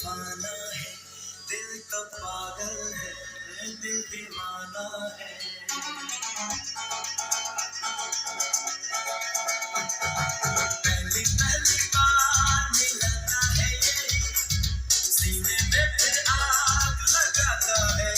दीवाना है, दिल तो पागल है, दिल दीवाना है। पहली पहली बार मिलता है ये, सीने में फिर आग लगाता है।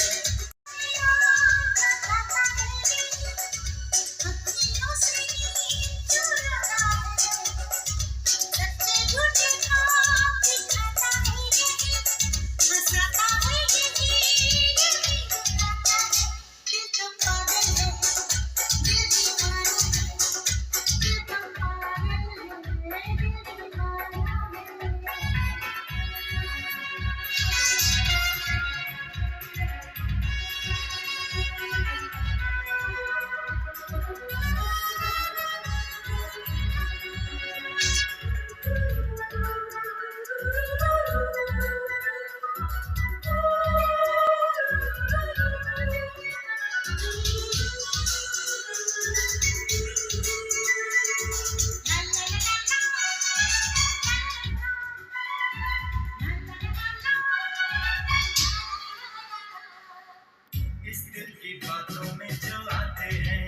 इस दिल की बातों में जो आते हैं,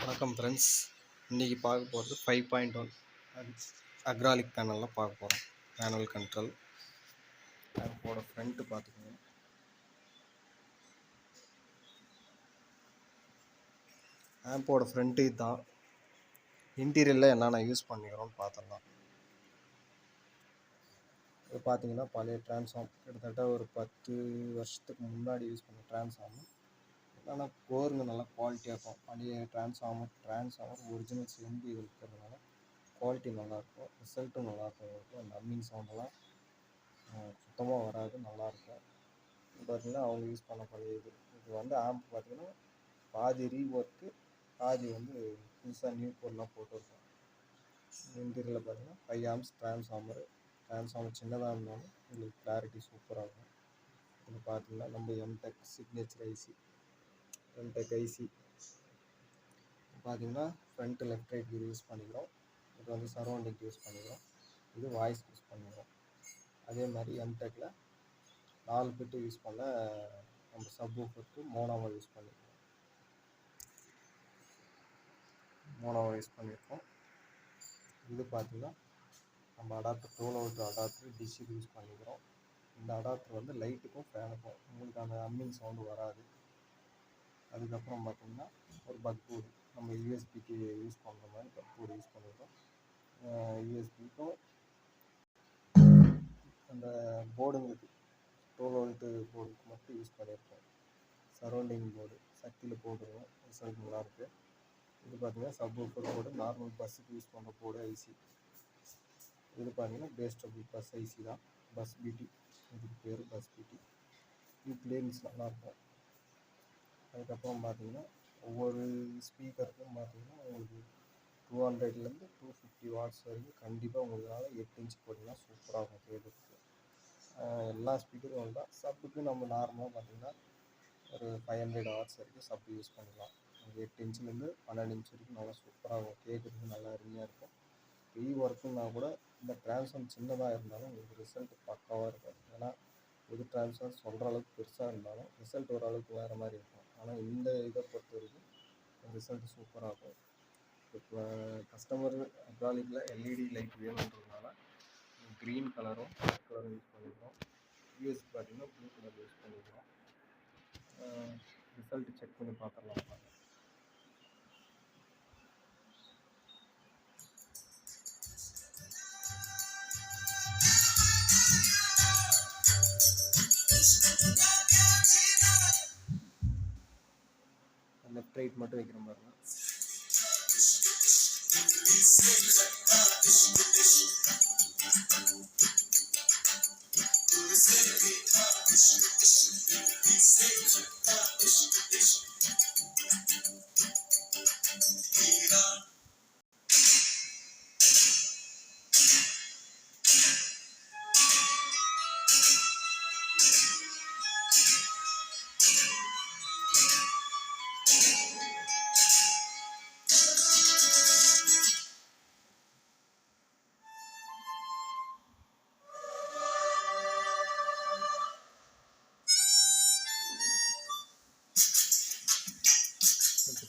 வணக்கம் ஃப்ரெண்ட்ஸ். இன்றைக்கி பார்க்க போகிறது 5.1 அக்ராலிக் பேனலில் பார்க்க போகிறோம். பேனல் கண்ட்ரோல் ஆப்போட ஃப்ரண்ட்டு பார்த்துக்கோங்க. ஆப்போட ஃப்ரண்ட்டு இதுதான். இன்டீரியரில் என்னென்ன யூஸ் பண்ணிக்கிறோன்னு பார்த்துடலாம். இது பார்த்தீங்கன்னா பழைய டிரான்ஸ்ஃபார்ம், கிட்டத்தட்ட ஒரு 10 வருஷத்துக்கு முன்னாடி யூஸ் பண்ண டிரான்ஸ்ஃபார்மர். ஆனால் கோருங்க நல்லா குவாலிட்டியாக இருக்கும். பழைய டிரான்ஸ்ஃபார்மர் ஒரிஜினல் செம்பு இது இருக்கிறதுனால குவாலிட்டி நல்லாயிருக்கும், ரிசல்ட்டும் நல்லாயிருக்கும். அந்த அம்மிங் சவுண்டெல்லாம் சுத்தமாக வராது, நல்லாயிருக்கும். பார்த்திங்கன்னா அவங்க யூஸ் பண்ண பழைய இது வந்து ஆம்ப் பார்த்திங்கன்னா பாதி ரீஒர்க்கு, பாதி வந்து புதுசாக நியூ பொருளாக போட்டுருக்கோம். இன்டீரியரில் பார்த்திங்கன்னா 5 ஆம்ப்ஸ் டிரான்ஸ்ஃபார்மர் சின்னதாக இருந்தாலும் உங்களுக்கு கிளாரிட்டி சூப்பராக இருக்கும். இது பார்த்திங்கன்னா நம்ம MTech signature IC, MTech IC பார்த்திங்கன்னா ஃப்ரண்ட்டு லெஃப்ட் ரைட் இது யூஸ் பண்ணிக்கிறோம். இது வந்து சரௌண்டிங் யூஸ் பண்ணிக்கிறோம். இது வாய்ஸ் யூஸ் பண்ணிக்கிறோம். அதே மாதிரி எம்டெக்கில் 4 பிட்டு யூஸ் பண்ண நம்ம சப்வூஃபருக்கு மோனோவா யூஸ் பண்ணியிருக்கோம். இது பார்த்திங்கன்னா நம்ம அடாப்டர் 12 வோல்ட் அடாப்டர் டிசிக்கு யூஸ் பண்ணிக்கிறோம். இந்த அடாப்டர் வந்து லைட்டுக்கும் ஃபேனுக்கும் உங்களுக்கு அந்த அம்மிங் சவுண்டு வராது. அதுக்கப்புறம் பார்த்திங்கன்னா ஒரு பக் போர்டு, நம்ம யூஎஸ்பிக்கு யூஸ் பண்ணுற மாதிரி பக் போர்டு யூஸ் பண்ணியிருக்கோம். யூஎஸ்பிக்கும் அந்த போர்டுங்களுக்கு 12 வோல்ட்டு போர்டுக்கு மட்டும் யூஸ் பண்ணியிருக்கோம். சரௌண்டிங் போர்டு சக்தியில் போட்டுருவோம், ரிசல்ட் நல்லாயிருக்கு. இது பார்த்திங்கன்னா சப்வூஃபர் போர்டு, நார்மல் பஸ்ஸுக்கு யூஸ் பண்ணுற போர்டு ஐசி. இது பார்த்திங்கன்னா பேஸ் ட்ரபிள் பஸ் ஐசி தான், பஸ் பிடி, இதுக்கு பேர் பஸ் பிடி. இது கிளியரன்ஸ் நல்லாயிருக்கும். அதுக்கப்புறம் பார்த்திங்கன்னா ஒவ்வொரு ஸ்பீக்கருக்கும் பார்த்திங்கன்னா உங்களுக்கு 200லேருந்து 250 வாட்ஸ் வரைக்கும் கண்டிப்பாக உங்களால் 8 இன்ச் போட்டிங்கன்னா சூப்பராக இருக்கும் கேட்குறதுக்கு. எல்லா ஸ்பீக்கரும் தான். சப்புக்கு நம்ம நார்மலாக பார்த்திங்கன்னா ஒரு 500 வாட்ஸ் வரைக்கும் சப்பு யூஸ் பண்ணிக்கலாம். 8 இன்ச்லேருந்து 12 இன்ச் வரைக்கும் நல்லா சூப்பராக இருக்கும், கேட்குறதுக்கு நல்லா அருமையாக இருக்கும். ஒர்க்குன்னா கூட இந்த டிரான்ஸ்ஃபார்ம் சின்னதாக இருந்தாலும் உங்களுக்கு ரிசல்ட் பக்காவாக இருக்கும். ஏன்னா புது டிரான்ஸ்ஃபார்ம் சொல்கிற அளவுக்கு பெருசாக இருந்தாலும் ரிசல்ட் ஓரளவுக்கு வேறு மாதிரி இருக்கும். ஆனால் இந்த இதை பொறுத்த வரைக்கும் ரிசல்ட் சூப்பராக இருக்கும். இப்போ கஸ்டமர் ஹைட்ராலிக்கில் எல்இடி லைட் வேணுன்றதுனால க்ரீன் கலரும் ஒயிட் கலரும் யூஸ் பண்ணிக்கிறோம். யூஎஸ்பி பார்த்தீங்கன்னா ப்ளூ கலர் யூஸ் பண்ணிக்கிறோம். ரிசல்ட் செக் பண்ணி பார்த்துடலாம் பாருங்க. லெஃப்ட் ரைட் மட்டும் வைக்கிற பாருங்க.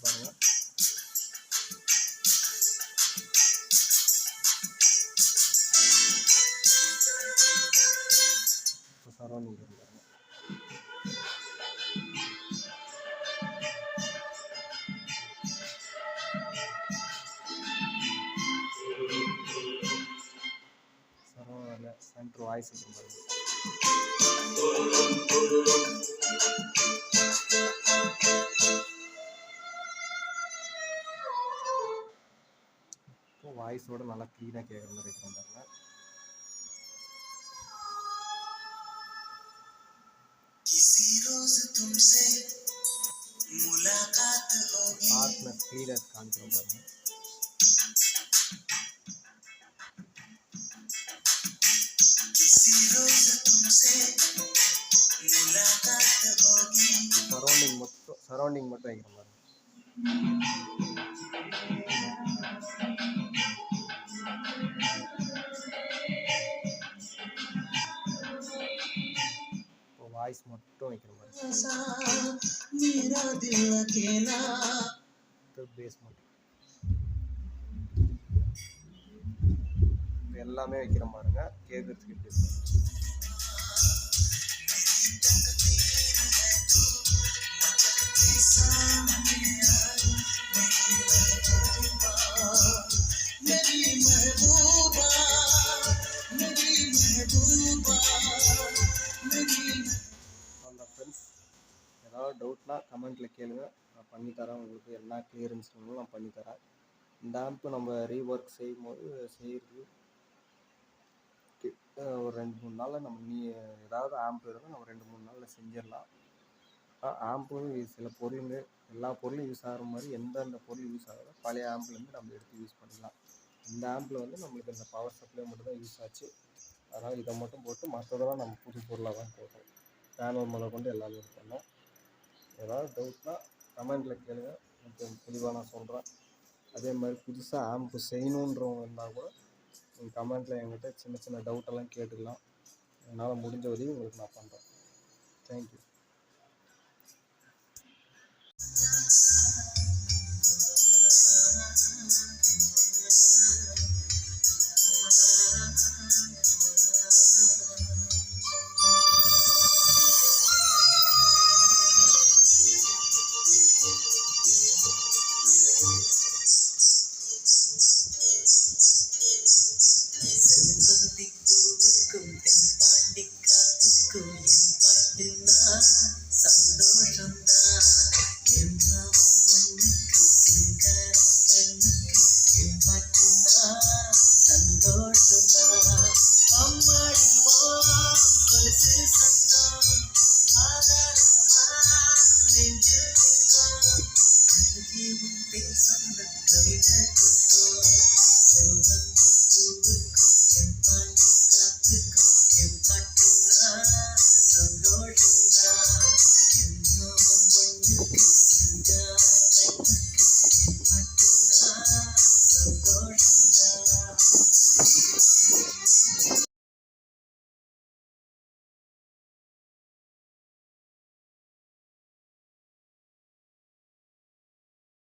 பாருங்க. சரௌண்டிங் பாருங்க. சரௌண்டில் சென்ட்ரு வாய்ஸ் பாருங்க. வாய்ஸோட நல்லா க்ளீனாக கேட்குற மாதிரி இருக்கிற பாருங்க. ஷார்ப்னஸ் க்ளீனஸ் காமிக்கிறோம் பாருங்க. சரௌண்டிங் மட்டும் வைக்கிற பாருங்க. வாய்ஸ் மட்டும் வைக்கிற மாதிரி. பேஸ் மட்டும் எல்லாமே வைக்கிற பாருங்க. கேட்கறதுக்கு எப்படி அந்த ஃப்ரெண்ட்ஸ் ஏதாவது டவுட்னா கமெண்ட்டில் கேளுங்க, நான் பண்ணித்தரேன். உங்களுக்கு என்ன கிளியரன்ஸ் வேணுமோ நான் பண்ணித்தரேன். இந்த ஆம்பு நம்ம ரீஒர்க் செய்யும்போது செய்கிறது ஒரு 2-3 நாளில் நம்ம ஏதாவது ஆம்பு இருந்தால் நம்ம 2-3 நாளில் செஞ்சிடலாம். ஆம்பு சில பொருளுங்க எல்லா பொருளும் யூஸ் ஆகிற மாதிரி எந்தெந்த பொருள் யூஸ் ஆகுதோ பழைய ஆம்புலேருந்து நம்ம எடுத்து யூஸ் பண்ணிக்கலாம். இந்த ஆம்பில் வந்து நம்மளுக்கு இந்த பவர் சப்ளை மட்டும் தான் யூஸ் ஆச்சு. அதனால் இதை மட்டும் போட்டு மற்றதெல்லாம் நம்ம புது பொருளாக தான் போட்டோம். பேனல் முதல் கொண்டு எல்லாமே இது பண்ணோம். ஏதாவது டவுட்னா கமெண்ட்டில் கேளுங்க, கொஞ்சம் தெளிவாக நான் சொல்கிறேன். அதே மாதிரி புதுசாக ஆம்பு செய்யணுன்றவங்க இருந்தால் கூட நீங்கள் கமெண்ட்டில் என்கிட்ட சின்ன சின்ன டவுட்டெல்லாம் கேட்டுக்கலாம். என்னால் முடிஞ்ச உதவி உங்களுக்கு நான் பண்ணுறேன். தேங்க்யூ.